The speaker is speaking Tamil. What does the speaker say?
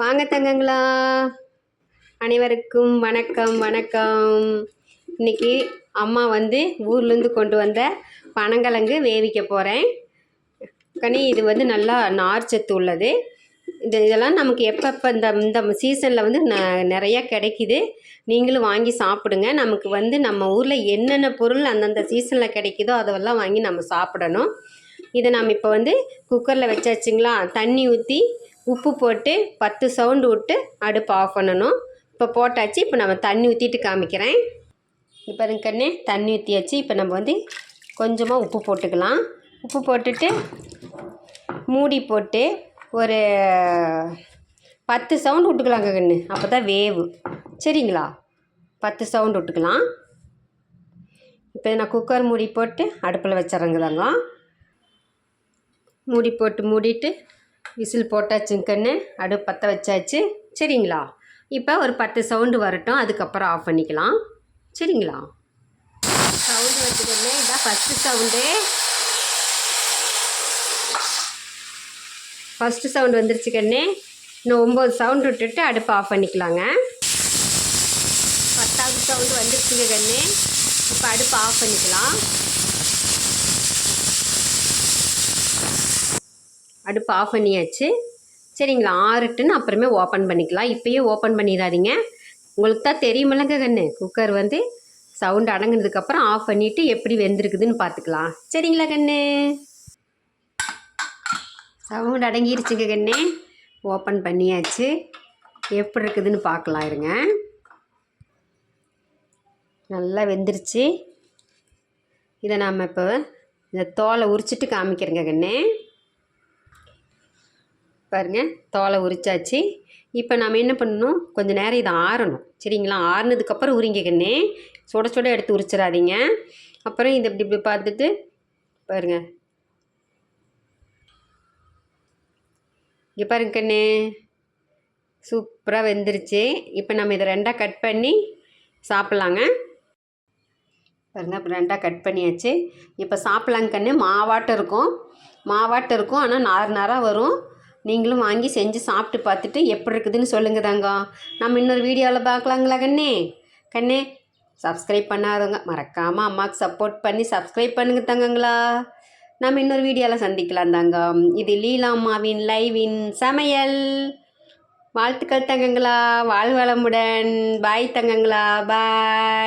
வாங்க தங்கங்களா, அனைவருக்கும் வணக்கம் வணக்கம். இன்னைக்கு அம்மா வந்து ஊர்லேருந்து கொண்டு வந்த பனங்கிழங்கு வேவிக்க போகிறேன். கனி இது வந்து நல்லா நார் சத்து உள்ளது. இதெல்லாம் நமக்கு எப்பப்போ இந்த இந்த சீசனில் வந்து நிறையா கிடைக்கிது. நீங்களும் வாங்கி சாப்பிடுங்க. நமக்கு வந்து நம்ம ஊரில் என்னென்ன பொருள் அந்தந்த சீசனில் கிடைக்குதோ அதெல்லாம் வாங்கி நம்ம சாப்பிடணும். இதை நம்ம இப்போ வந்து குக்கரில் வச்சாச்சுங்களா, தண்ணி ஊற்றி உப்பு போட்டு 10 சவுண்டு விட்டு அடுப்பு ஆஃப் பண்ணணும். இப்போ போட்டாச்சு. இப்போ நம்ம தண்ணி ஊற்றிட்டு காமிக்கிறேன். இப்போ கண்ணே தண்ணி ஊற்றியாச்சு. இப்போ நம்ம வந்து கொஞ்சமாக உப்பு போட்டுக்கலாம். உப்பு போட்டுட்டு மூடி போட்டு ஒரு 10 சவுண்டு விட்டுக்கலாங்க கண்ணு, அப்போ தான் வேவு. சரிங்களா? 10 சவுண்டு விட்டுக்கலாம். இப்போ நான் குக்கர் மூடி போட்டு அடுப்பில் வச்சிட்றேங்க தாங்க. மூடி போட்டு மூடிட்டு விசில் போட்டாச்சுங்க கண்ணு, அடுப்பு பற்ற வச்சாச்சு. சரிங்களா? இப்போ ஒரு 10 சவுண்டு வரட்டும், அதுக்கப்புறம் ஆஃப் பண்ணிக்கலாம். சரிங்களா? சவுண்டு வச்சுக்கண்ணே, இதான் ஃபஸ்ட்டு சவுண்டு வந்துருச்சு கண்ணே. இன்னும் 9 சவுண்டு விட்டுட்டு அடுப்பு ஆஃப் பண்ணிக்கலாங்க. 10வது சவுண்டு வந்துருச்சுங்க கண்ணே. இப்போ அடுப்பு ஆஃப் பண்ணிக்கலாம். அடுப்பு ஆஃப் பண்ணியாச்சு. சரிங்களா? ஆறட்டுன்னு அப்புறமே ஓப்பன் பண்ணிக்கலாம். இப்போயே ஓப்பன் பண்ணிடாதீங்க. உங்களுக்கு தான் தெரியுமில்லங்க கண்ணு, குக்கர் வந்து சவுண்டு அடங்கினதுக்கப்புறம் ஆஃப் பண்ணிவிட்டு எப்படி வெந்திருக்குதுன்னு பார்த்துக்கலாம். சரிங்களா கண்ணு? சவுண்டு அடங்கிருச்சுங்க கண்ணு, ஓப்பன் பண்ணியாச்சு. எப்படி இருக்குதுன்னு பார்க்கலாம் இருங்க. நல்லா வெந்துருச்சு. இதை நாம் இப்போ இந்த தோலை உரிச்சிட்டு காமிக்கிறேங்க கண்ணு. பாருங்கள், தோலை உரிச்சாச்சு. இப்போ நாம் என்ன பண்ணணும், கொஞ்சம் நேரம் இதை ஆறணும். சரிங்களா? ஆறுனதுக்கப்புறம் உரிங்க கண்ணு, சுட சுட எடுத்து உரிச்சிடாதீங்க. அப்புறம் இதை இப்படி பார்த்துட்டு பாருங்கள். இங்கே பாருங்க கண்ணு, சூப்பராக வெந்துருச்சு. இப்போ நம்ம இதை 2ஆக கட் பண்ணி சாப்பிட்லாங்க. பாருங்கள், இப்போ 2ஆக கட் பண்ணியாச்சு. இப்போ சாப்பிட்லாங்க கண்ணு. மாவாட்டம் இருக்கும், ஆனால் நாராக வரும். நீங்களும் வாங்கி செஞ்சு சாப்பிட்டு பார்த்துட்டு எப்படி இருக்குதுன்னு சொல்லுங்கள் தாங்க. நம்ம இன்னொரு வீடியோவில் பார்க்கலாங்களா கண்ணே? சப்ஸ்கிரைப் பண்ணாதவங்க மறக்காமல் அம்மாவுக்கு சப்போர்ட் பண்ணி சப்ஸ்கிரைப் பண்ணுங்க தங்கங்களா. நம்ம இன்னொரு வீடியோவில் சந்திக்கலாம் தாங்க. இது லீலா அம்மாவின் லைவின் சமையல். வாழ்த்துக்கள் தங்கங்களா, வாழ்வளமுடன். பாய் தங்கங்களா, பாய்.